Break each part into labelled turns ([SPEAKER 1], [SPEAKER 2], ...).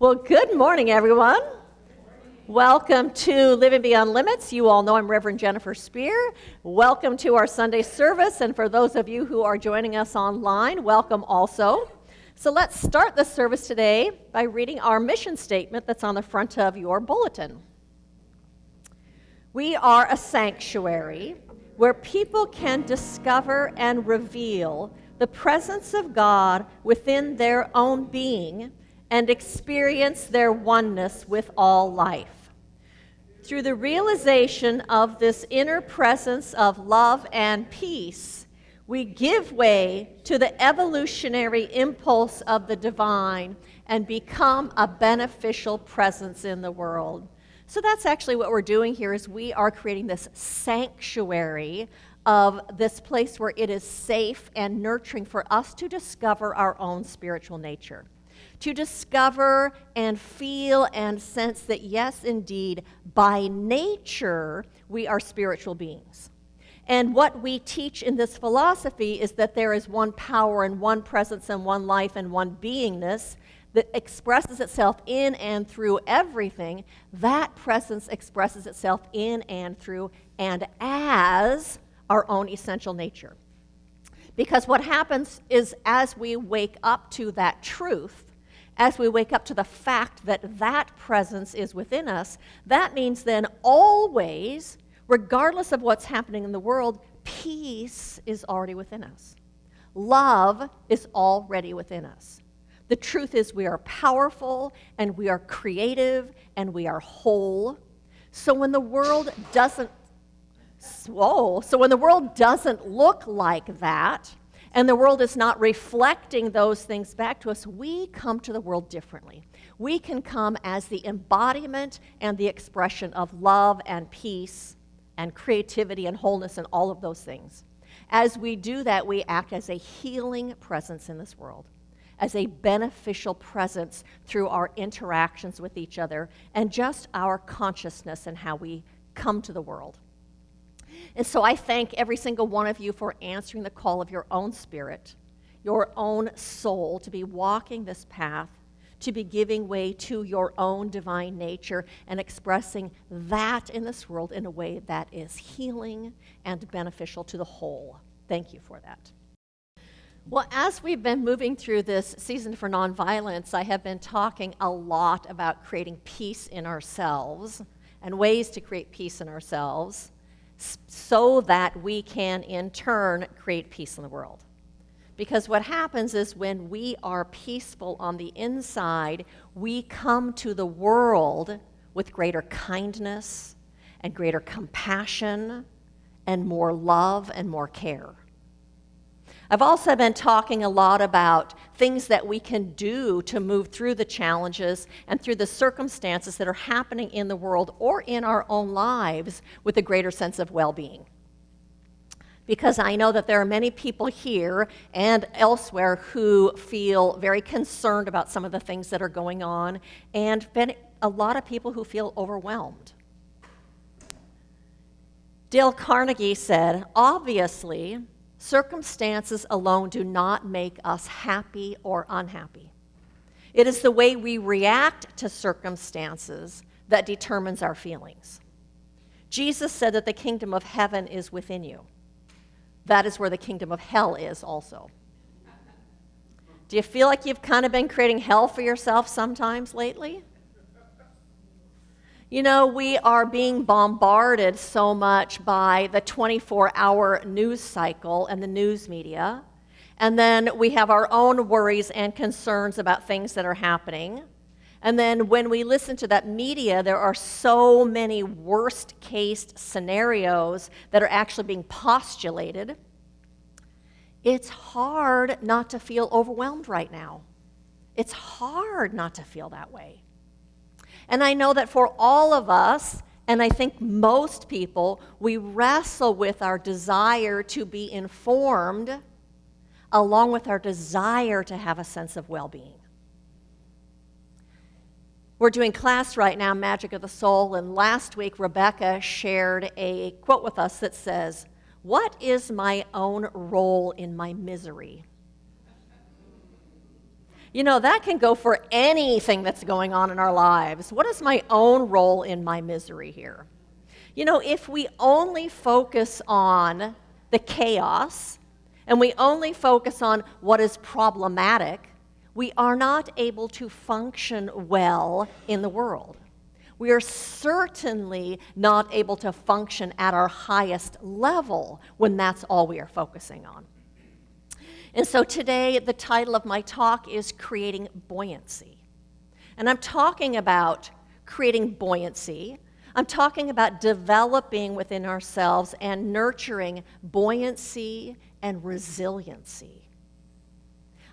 [SPEAKER 1] Well, good morning, everyone. Welcome to Living Beyond Limits. You all know I'm Reverend Jennifer Spear. Welcome to our Sunday service, and for those of you who are joining us online, welcome also. So let's start the service today by reading our mission statement that's on the front of your bulletin. We are a sanctuary where people can discover and reveal the presence of God within their own being and experience their oneness with all life. Through the realization of this inner presence of love and peace, we give way to the evolutionary impulse of the divine and become a beneficial presence in the world. So that's actually what we're doing here, is we are creating this sanctuary of this place where it is safe and nurturing for us to discover our own spiritual nature. To discover and feel and sense that, yes, indeed, by nature, we are spiritual beings. And what we teach in this philosophy is that there is one power and one presence and one life and one beingness that expresses itself in and through everything. That presence expresses itself in and through and as our own essential nature. Because what happens is, as we wake up to that truth, as we wake up to the fact that that presence is within us, that means then always, regardless of what's happening in the world, peace is already within us. Love is already within us. The truth is, we are powerful and we are creative and we are whole. So when the world doesn't look like that, and the world is not reflecting those things back to us, we come to the world differently. We can come as the embodiment and the expression of love and peace and creativity and wholeness and all of those things. As we do that, we act as a healing presence in this world, as a beneficial presence through our interactions with each other and just our consciousness and how we come to the world. And so I thank every single one of you for answering the call of your own spirit, your own soul, to be walking this path, to be giving way to your own divine nature and expressing that in this world in a way that is healing and beneficial to the whole. Thank you for that. Well, as we've been moving through this season for nonviolence, I have been talking a lot about creating peace in ourselves and ways to create peace in ourselves, so that we can, in turn, create peace in the world. Because what happens is, when we are peaceful on the inside, we come to the world with greater kindness and greater compassion and more love and more care. I've also been talking a lot about things that we can do to move through the challenges and through the circumstances that are happening in the world or in our own lives with a greater sense of well-being. Because I know that there are many people here and elsewhere who feel very concerned about some of the things that are going on, and a lot of people who feel overwhelmed. Dale Carnegie said, obviously, circumstances alone do not make us happy or unhappy. It is the way we react to circumstances that determines our feelings. Jesus said that the kingdom of heaven is within you. That is where the kingdom of hell is also. Do you feel like you've kind of been creating hell for yourself sometimes lately? You know, we are being bombarded so much by the 24-hour news cycle and the news media. And then we have our own worries and concerns about things that are happening. And then when we listen to that media, there are so many worst-case scenarios that are actually being postulated. It's hard not to feel overwhelmed right now. It's hard not to feel that way. And I know that for all of us, and I think most people, we wrestle with our desire to be informed along with our desire to have a sense of well-being. We're doing class right now, Magic of the Soul, and last week Rebecca shared a quote with us that says, "What is my own role in my misery?" That can go for anything that's going on in our lives. What is my own role in my misery here? If we only focus on the chaos and we only focus on what is problematic, we are not able to function well in the world. We are certainly not able to function at our highest level when that's all we are focusing on. And so today, the title of my talk is Creating Buoyancy. And I'm talking about creating buoyancy. I'm talking about developing within ourselves and nurturing buoyancy and resiliency.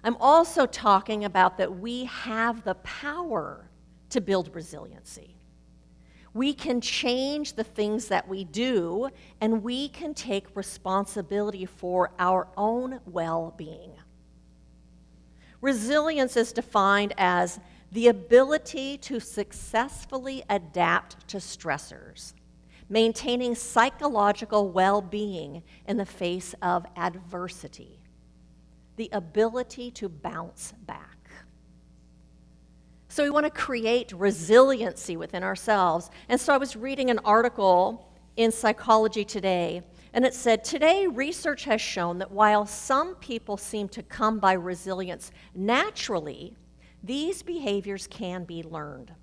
[SPEAKER 1] I'm also talking about that we have the power to build resiliency. We can change the things that we do, and we can take responsibility for our own well-being. Resilience is defined as the ability to successfully adapt to stressors, maintaining psychological well-being in the face of adversity, the ability to bounce back. So we want to create resiliency within ourselves. And so I was reading an article in Psychology Today, and it said, today research has shown that while some people seem to come by resilience naturally, these behaviors can be learned.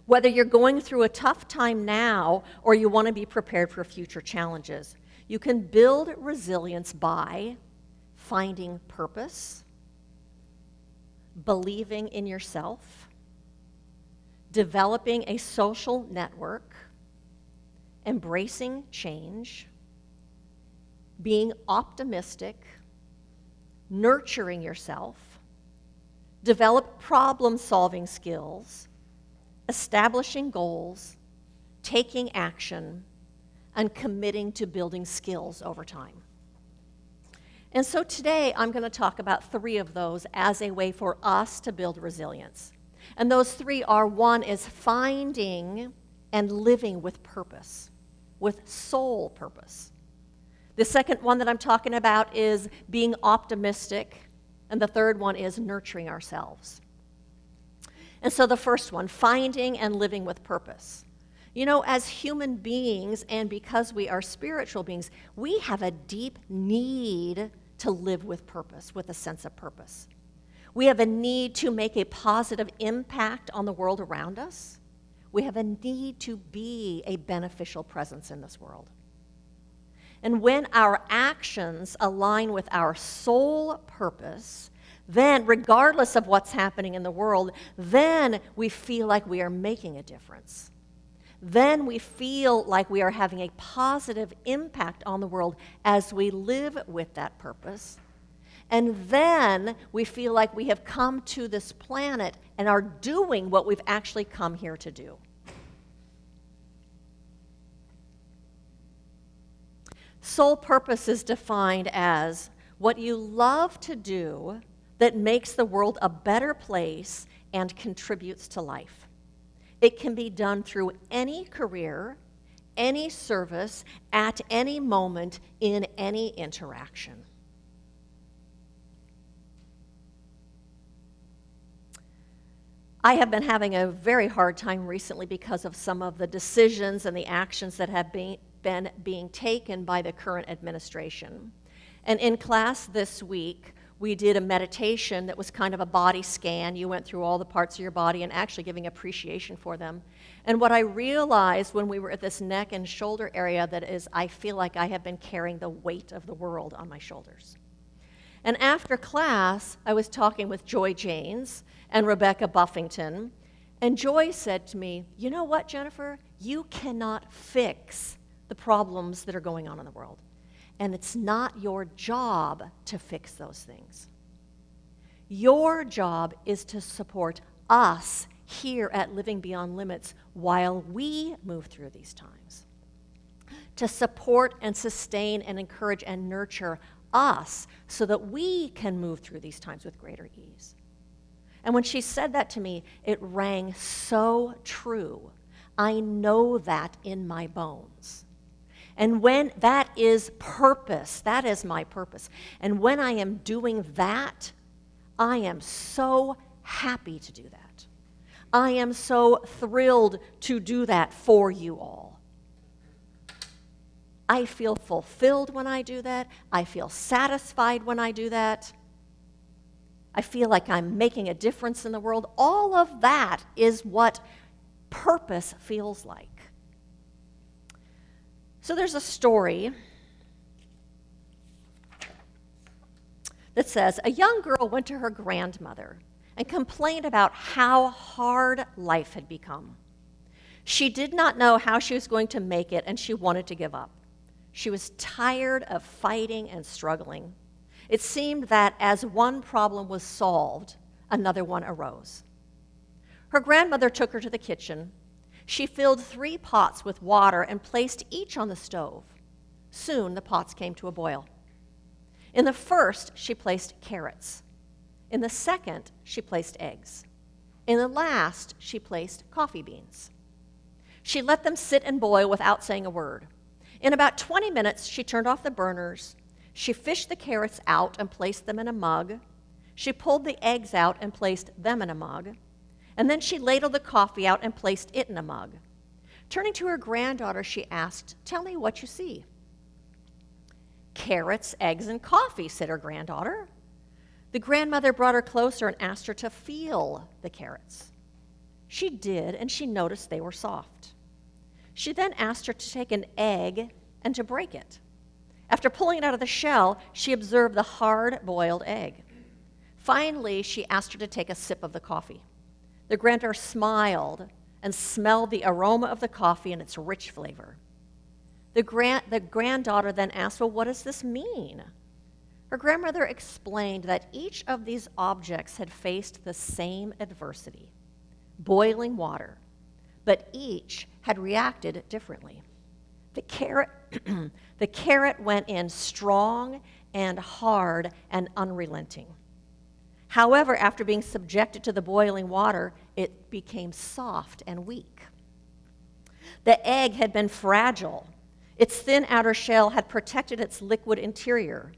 [SPEAKER 1] Whether you're going through a tough time now or you want to be prepared for future challenges, you can build resilience by finding purpose, believing in yourself, developing a social network, embracing change, being optimistic, nurturing yourself, develop problem-solving skills, establishing goals, taking action, and committing to building skills over time. And so today, I'm going to talk about 3 of those as a way for us to build resilience. And those 3 are, one is finding and living with purpose, with soul purpose. The second one that I'm talking about is being optimistic, and the third one is nurturing ourselves. And so the first one, finding and living with purpose. As human beings, and because we are spiritual beings, we have a deep need to live with purpose, with a sense of purpose. We have a need to make a positive impact on the world around us. We have a need to be a beneficial presence in this world. And when our actions align with our soul purpose, then regardless of what's happening in the world, then we feel like we are making a difference. Then we feel like we are having a positive impact on the world as we live with that purpose. And then we feel like we have come to this planet and are doing what we've actually come here to do. Soul purpose is defined as what you love to do that makes the world a better place and contributes to life. It can be done through any career, any service, at any moment, in any interaction. I have been having a very hard time recently because of some of the decisions and the actions that have been being taken by the current administration. And in class this week, we did a meditation that was kind of a body scan. You went through all the parts of your body and actually giving appreciation for them. And what I realized when we were at this neck and shoulder area that is, I feel like I have been carrying the weight of the world on my shoulders. And after class, I was talking with Joy Janes and Rebecca Buffington, and Joy said to me, you know what, Jennifer? You cannot fix the problems that are going on in the world. And it's not your job to fix those things. Your job is to support us here at Living Beyond Limits while we move through these times. To support and sustain and encourage and nurture us so that we can move through these times with greater ease. And when she said that to me, it rang so true. I know that in my bones. And when that is purpose, that is my purpose. And when I am doing that, I am so happy to do that. I am so thrilled to do that for you all. I feel fulfilled when I do that. I feel satisfied when I do that. I feel like I'm making a difference in the world. All of that is what purpose feels like. So there's a story that says a young girl went to her grandmother and complained about how hard life had become. She did not know how she was going to make it, and she wanted to give up. She was tired of fighting and struggling. It seemed that as one problem was solved, another one arose. Her grandmother took her to the kitchen. She filled 3 pots with water and placed each on the stove. Soon the pots came to a boil. In the first, she placed carrots. In the second, she placed eggs. In the last, she placed coffee beans. She let them sit and boil without saying a word. In about 20 minutes, she turned off the burners. She fished the carrots out and placed them in a mug. She pulled the eggs out and placed them in a mug. And then she ladled the coffee out and placed it in a mug. Turning to her granddaughter, she asked, "Tell me what you see." "Carrots, eggs, and coffee," said her granddaughter. The grandmother brought her closer and asked her to feel the carrots. She did, and she noticed they were soft. She then asked her to take an egg and to break it. After pulling it out of the shell, she observed the hard-boiled egg. Finally, she asked her to take a sip of the coffee. The granddaughter smiled and smelled the aroma of the coffee and its rich flavor. The granddaughter then asked, "Well, what does this mean?" Her grandmother explained that each of these objects had faced the same adversity, boiling water, but each had reacted differently. The carrot went in strong and hard and unrelenting. However, after being subjected to the boiling water, it became soft and weak. The egg had been fragile. Its thin outer shell had protected its liquid interior.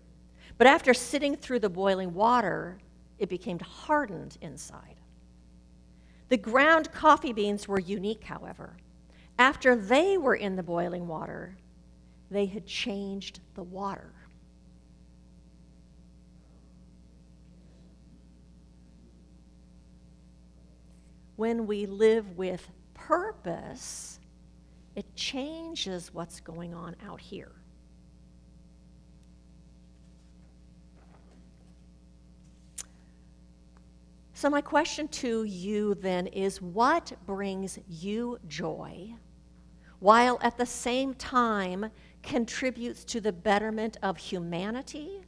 [SPEAKER 1] But after sitting through the boiling water, it became hardened inside. The ground coffee beans were unique, however. After they were in the boiling water, they had changed the water. When we live with purpose, it changes what's going on out here. So my question to you then is, what brings you joy while at the same time contributes to the betterment of humanity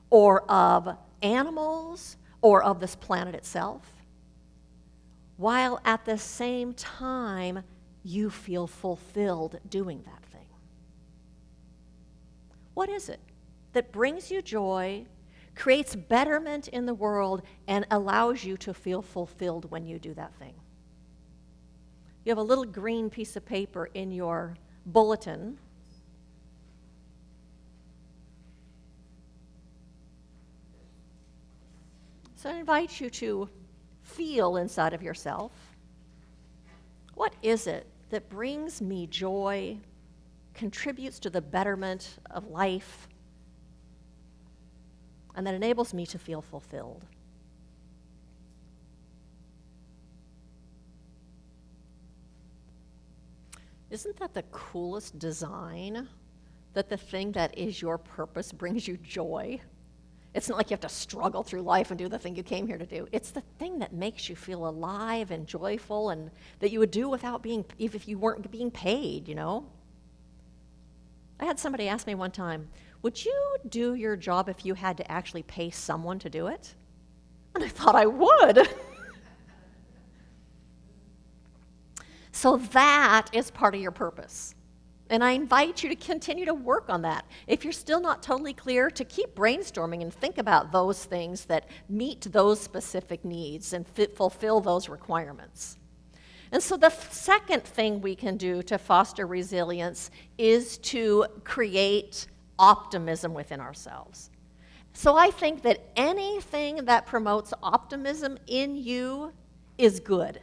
[SPEAKER 1] or of animals or of this planet itself? While at the same time you feel fulfilled doing that thing. What is it that brings you joy, creates betterment in the world, and allows you to feel fulfilled when you do that thing? You have a little green piece of paper in your bulletin. So I invite you to feel inside of yourself, what is it that brings me joy, contributes to the betterment of life, and that enables me to feel fulfilled? Isn't that the coolest design? That the thing that is your purpose brings you joy? It's not like you have to struggle through life and do the thing you came here to do. It's the thing that makes you feel alive and joyful, and that you would do without being, even if you weren't being paid, you know? I had somebody ask me one time, would you do your job if you had to actually pay someone to do it? And I thought I would. So that is part of your purpose. And I invite you to continue to work on that. If you're still not totally clear, to keep brainstorming and think about those things that meet those specific needs and fulfill those requirements. And so the second thing we can do to foster resilience is to create optimism within ourselves. So I think that anything that promotes optimism in you is good.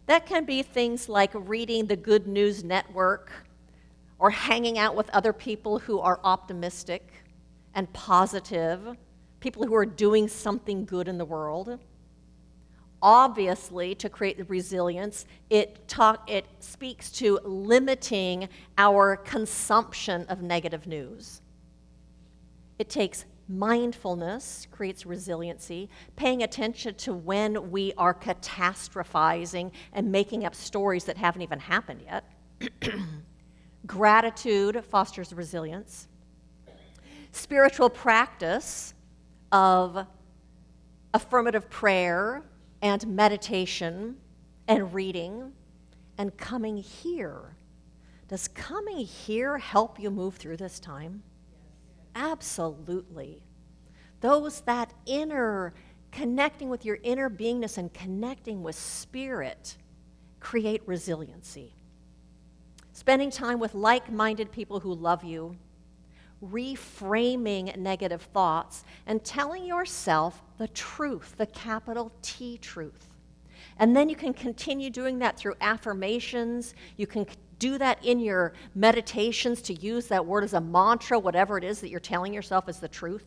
[SPEAKER 1] That can be things like reading the Good News Network or hanging out with other people who are optimistic and positive, people who are doing something good in the world. Obviously, to create the resilience, it speaks to limiting our consumption of negative news. It takes mindfulness, creates resiliency, paying attention to when we are catastrophizing and making up stories that haven't even happened yet. Gratitude fosters resilience. Spiritual practice of affirmative prayer and meditation and reading and coming here. Does coming here help you move through this time? Absolutely. That inner, connecting with your inner beingness and connecting with spirit create resiliency. Spending time with like-minded people who love you, reframing negative thoughts, and telling yourself the truth, the capital T truth. And then you can continue doing that through affirmations. You can do that in your meditations to use that word as a mantra, whatever it is that you're telling yourself is the truth.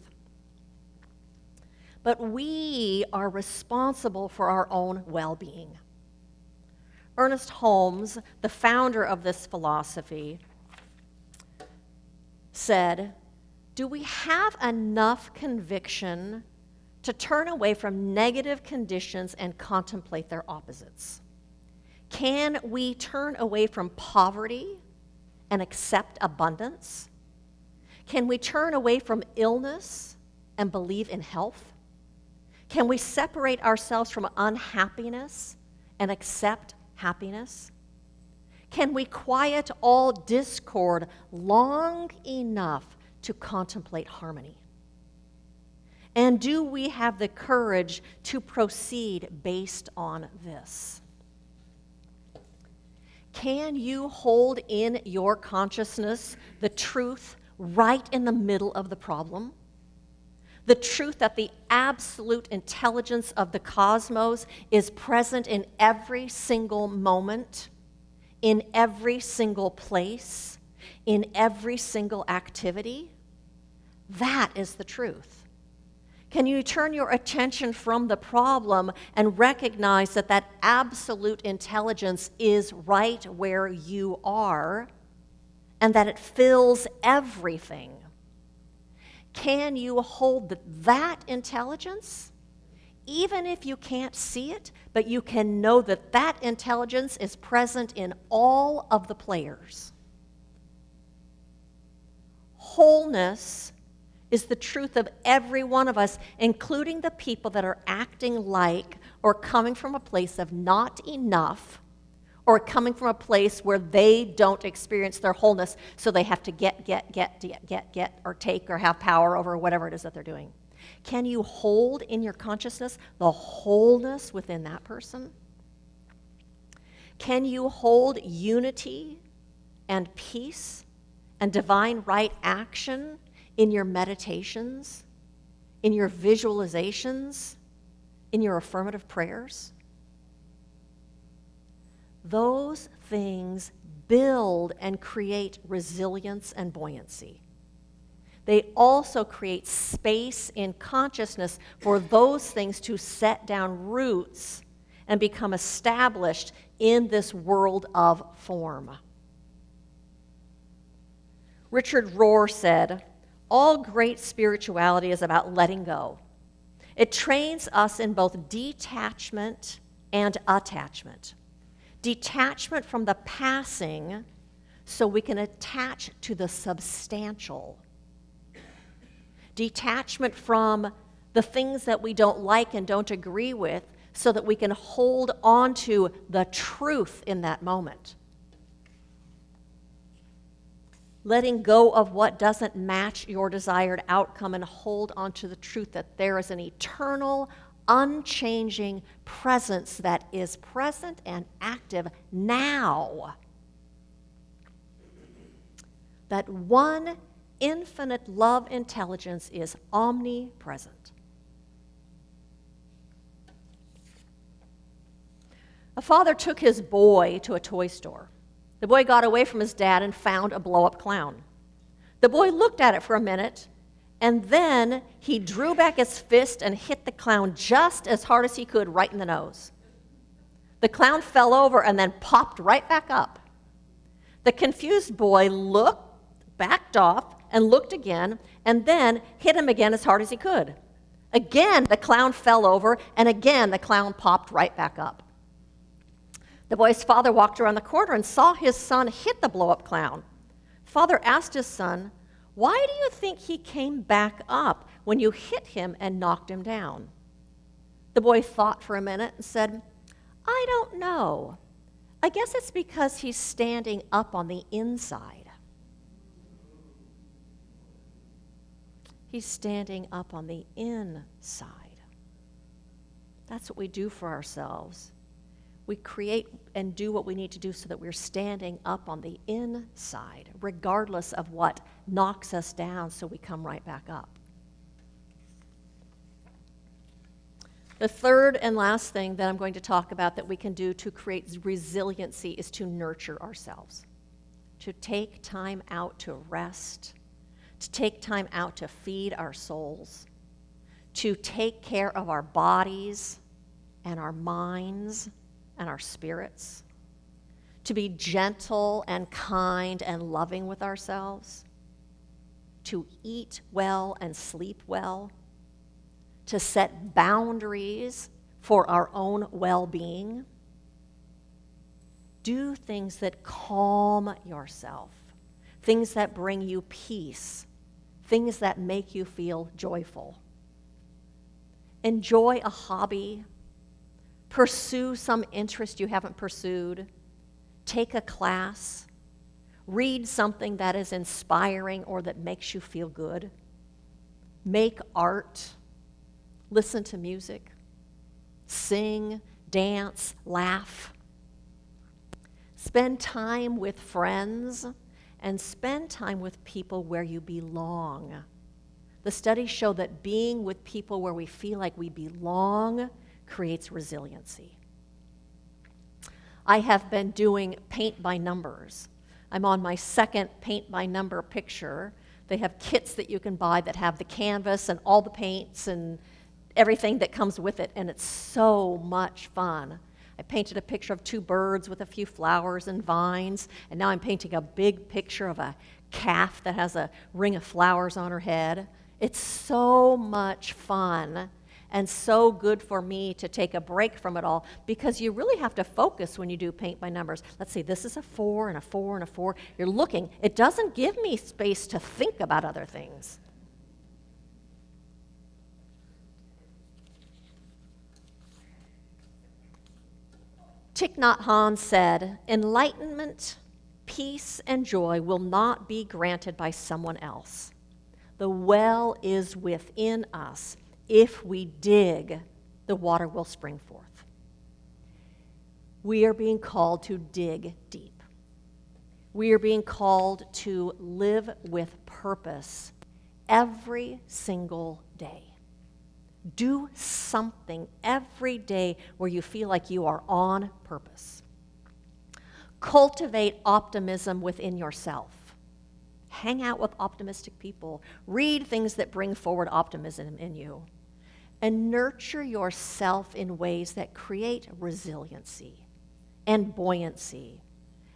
[SPEAKER 1] But we are responsible for our own well-being. Ernest Holmes, the founder of this philosophy, said, "Do we have enough conviction to turn away from negative conditions and contemplate their opposites? Can we turn away from poverty and accept abundance? Can we turn away from illness and believe in health? Can we separate ourselves from unhappiness and accept happiness? Can we quiet all discord long enough to contemplate harmony? And do we have the courage to proceed based on this?" Can you hold in your consciousness the truth right in the middle of the problem? The truth that the absolute intelligence of the cosmos is present in every single moment, in every single place, in every single activity? That is the truth. Can you turn your attention from the problem and recognize that that absolute intelligence is right where you are and that it fills everything? Can you hold that intelligence, even if you can't see it, but you can know that that intelligence is present in all of the players? Wholeness is the truth of every one of us, including the people that are acting like or coming from a place of not enough or coming from a place where they don't experience their wholeness, so they have to get, or take or have power over whatever it is that they're doing. Can you hold in your consciousness the wholeness within that person? Can you hold unity and peace and divine right action in your meditations, in your visualizations, in your affirmative prayers? Those things build and create resilience and buoyancy. They also create space in consciousness for those things to set down roots and become established in this world of form. Richard Rohr said, "All great spirituality is about letting go. It trains us in both detachment and attachment. Detachment from the passing so we can attach to the substantial. Detachment from the things that we don't like and don't agree with so that we can hold on to the truth in that moment. Letting go of what doesn't match your desired outcome and hold on to the truth that there is an eternal, unchanging presence that is present and active now. That one infinite love intelligence is omnipresent. A father took his boy to a toy store. The boy got away from his dad and found a blow-up clown. The boy looked at it for a minute, and then he drew back his fist and hit the clown just as hard as he could right in the nose. The clown fell over and then popped right back up. The confused boy backed off, and looked again, and then hit him again as hard as he could. Again, the clown fell over, and again, the clown popped right back up. The boy's father walked around the corner and saw his son hit the blow-up clown. Father asked his son, "Why do you think he came back up when you hit him and knocked him down?" The boy thought for a minute and said, "I don't know. I guess it's because he's standing up on the inside." He's standing up on the inside. That's what we do for ourselves. We create and do what we need to do so that we're standing up on the inside, regardless of what knocks us down, so we come right back up. The third and last thing that I'm going to talk about that we can do to create resiliency is to nurture ourselves, to take time out to rest, to take time out to feed our souls, to take care of our bodies and our minds and our spirits, to be gentle and kind and loving with ourselves, to eat well and sleep well, to set boundaries for our own well-being. Do things that calm yourself, things that bring you peace, things that make you feel joyful. Enjoy a hobby. Pursue some interest you haven't pursued. Take a class. Read something that is inspiring or that makes you feel good. Make art. Listen to music. Sing, dance, laugh. Spend time with friends and spend time with people where you belong. The studies show that being with people where we feel like we belong creates resiliency. I have been doing paint by numbers. I'm on my second paint by number picture. They have kits that you can buy that have the canvas and all the paints and everything that comes with it, and it's so much fun. I painted a picture of two birds with a few flowers and vines, and now I'm painting a big picture of a calf that has a ring of flowers on her head. It's so much fun and so good for me to take a break from it all, because you really have to focus when you do paint by numbers. Let's see, this is a 4 and a 4 and a 4. You're looking. It doesn't give me space to think about other things. Thich Nhat Hanh said, "Enlightenment, peace, and joy will not be granted by someone else. The well is within us. If we dig, the water will spring forth." We are being called to dig deep. We are being called to live with purpose every single day. Do something every day where you feel like you are on purpose. Cultivate optimism within yourself. Hang out with optimistic people. Read things that bring forward optimism in you. And nurture yourself in ways that create resiliency and buoyancy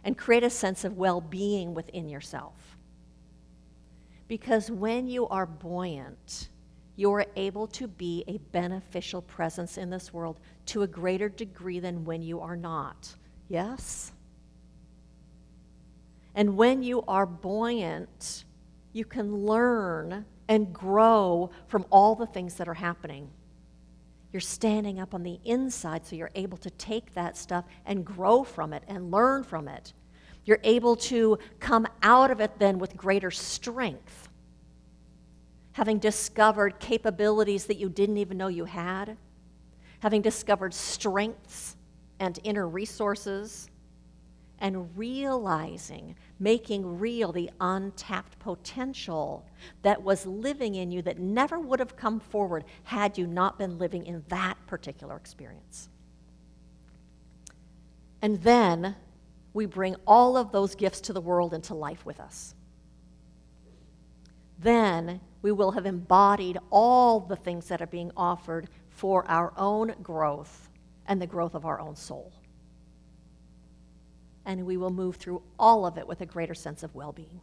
[SPEAKER 1] and create a sense of well-being within yourself. Because when you are buoyant, you are able to be a beneficial presence in this world to a greater degree than when you are not. Yes? And when you are buoyant, you can learn and grow from all the things that are happening. You're standing up on the inside, so you're able to take that stuff and grow from it and learn from it. You're able to come out of it then with greater strength, having discovered capabilities that you didn't even know you had, having discovered strengths and inner resources, and realizing, making real the untapped potential that was living in you that never would have come forward had you not been living in that particular experience. And then we bring all of those gifts to the world and to life with us. Then we will have embodied all the things that are being offered for our own growth and the growth of our own soul. And we will move through all of it with a greater sense of well-being.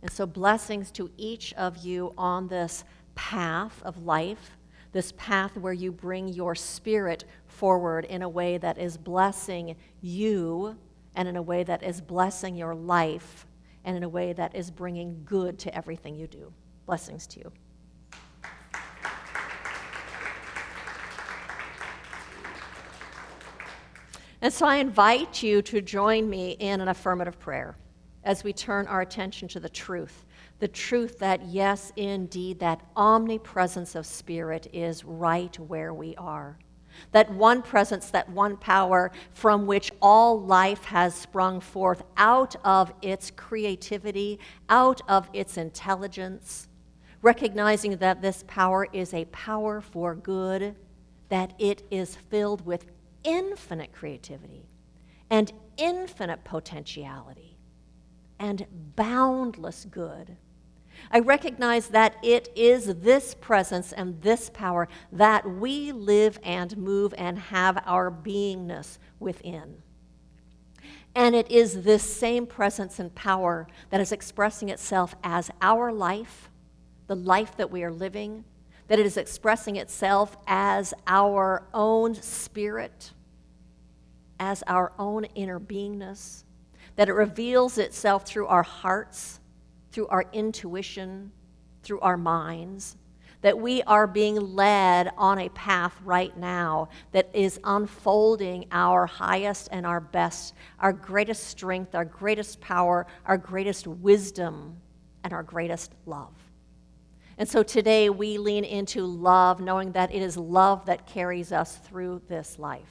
[SPEAKER 1] And so blessings to each of you on this path of life, this path where you bring your spirit forward in a way that is blessing you and in a way that is blessing your life and in a way that is bringing good to everything you do. Blessings to you. And so I invite you to join me in an affirmative prayer as we turn our attention to the truth that, yes, indeed, that omnipresence of spirit is right where we are. That one presence, that one power from which all life has sprung forth out of its creativity, out of its intelligence, recognizing that this power is a power for good, that it is filled with infinite creativity and infinite potentiality and boundless good. I recognize that it is this presence and this power that we live and move and have our beingness within. And it is this same presence and power that is expressing itself as our life, the life that we are living, that it is expressing itself as our own spirit, as our own inner beingness, that it reveals itself through our hearts, through our intuition, through our minds, that we are being led on a path right now that is unfolding our highest and our best, our greatest strength, our greatest power, our greatest wisdom, and our greatest love. And so today we lean into love, knowing that it is love that carries us through this life.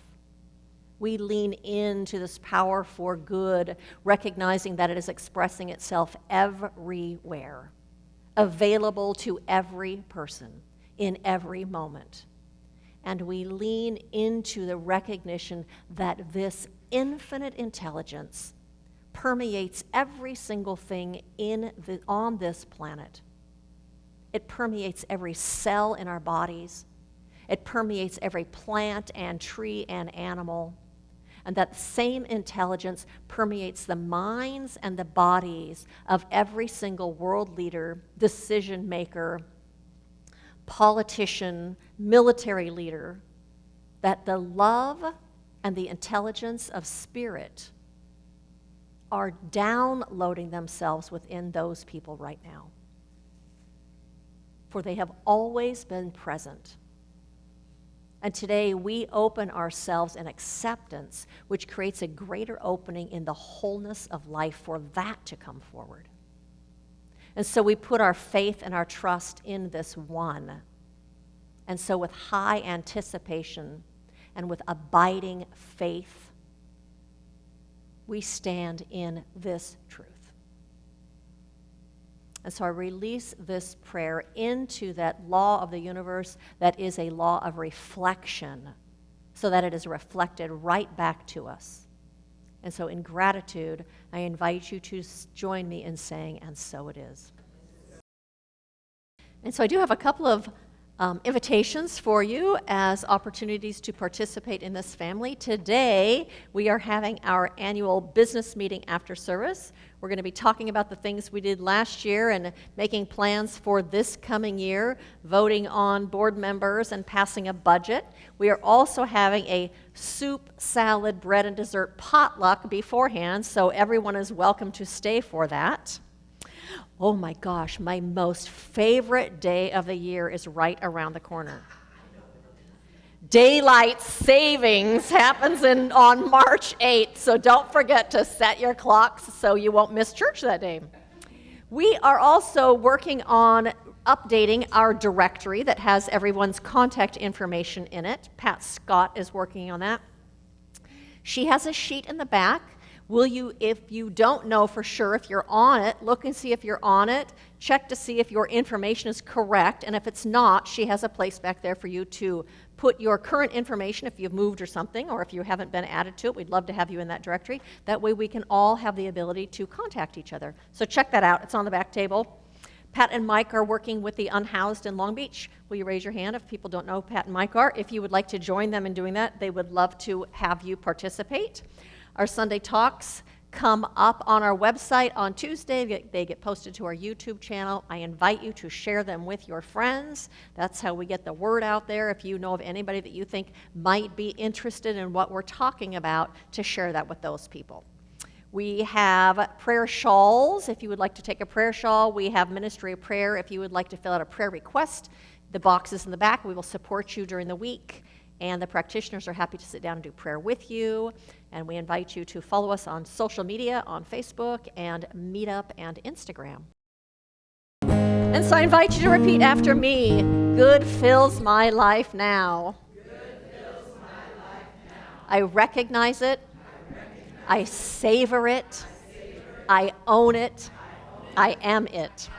[SPEAKER 1] We lean into this power for good, recognizing that it is expressing itself everywhere, available to every person in every moment. And we lean into the recognition that this infinite intelligence permeates every single thing on this planet. It permeates every cell in our bodies. It permeates every plant and tree and animal. And that same intelligence permeates the minds and the bodies of every single world leader, decision maker, politician, military leader, that the love and the intelligence of spirit are downloading themselves within those people right now. For they have always been present. And today we open ourselves in acceptance, which creates a greater opening in the wholeness of life for that to come forward. And so we put our faith and our trust in this one. And so with high anticipation and with abiding faith, we stand in this truth. And so I release this prayer into that law of the universe that is a law of reflection, so that it is reflected right back to us. And so in gratitude, I invite you to join me in saying, and so it is. And so I do have a couple of invitations for you as opportunities to participate in this family. Today, we are having our annual business meeting after service. We're going to be talking about the things we did last year and making plans for this coming year, voting on board members and passing a budget. We are also having a soup, salad, bread, and dessert potluck beforehand, so everyone is welcome to stay for that. Oh my gosh, my most favorite day of the year is right around the corner. Daylight savings happens on March 8th, so don't forget to set your clocks so you won't miss church that day. We are also working on updating our directory that has everyone's contact information in it. Pat Scott is working on that. She has a sheet in the back Will you, if you don't know for sure if you're on it, look and see if you're on it. Check to see if your information is correct. And if it's not, she has a place back there for you to put your current information if you've moved or something, or if you haven't been added to it. We'd love to have you in that directory. That way we can all have the ability to contact each other. So check that out. It's on the back table. Pat and Mike are working with the unhoused in Long Beach. Will you raise your hand if people don't know who Pat and Mike are? If you would like to join them in doing that, they would love to have you participate. Our Sunday talks come up on our website on Tuesday. They get posted to our YouTube channel. I invite you to share them with your friends. That's how we get the word out there. If you know of anybody that you think might be interested in what we're talking about, to share that with those people. We have prayer shawls if you would like to take a prayer shawl. We have ministry of prayer if you would like to fill out a prayer request. The box is in the back. We will support you during the week. And the practitioners are happy to sit down and do prayer with you. And we invite you to follow us on social media, on Facebook, and Meetup and Instagram. And so I invite you to repeat after me. Good fills my life now.
[SPEAKER 2] Good fills my life now.
[SPEAKER 1] I recognize it. I savor it. I own it. I am it.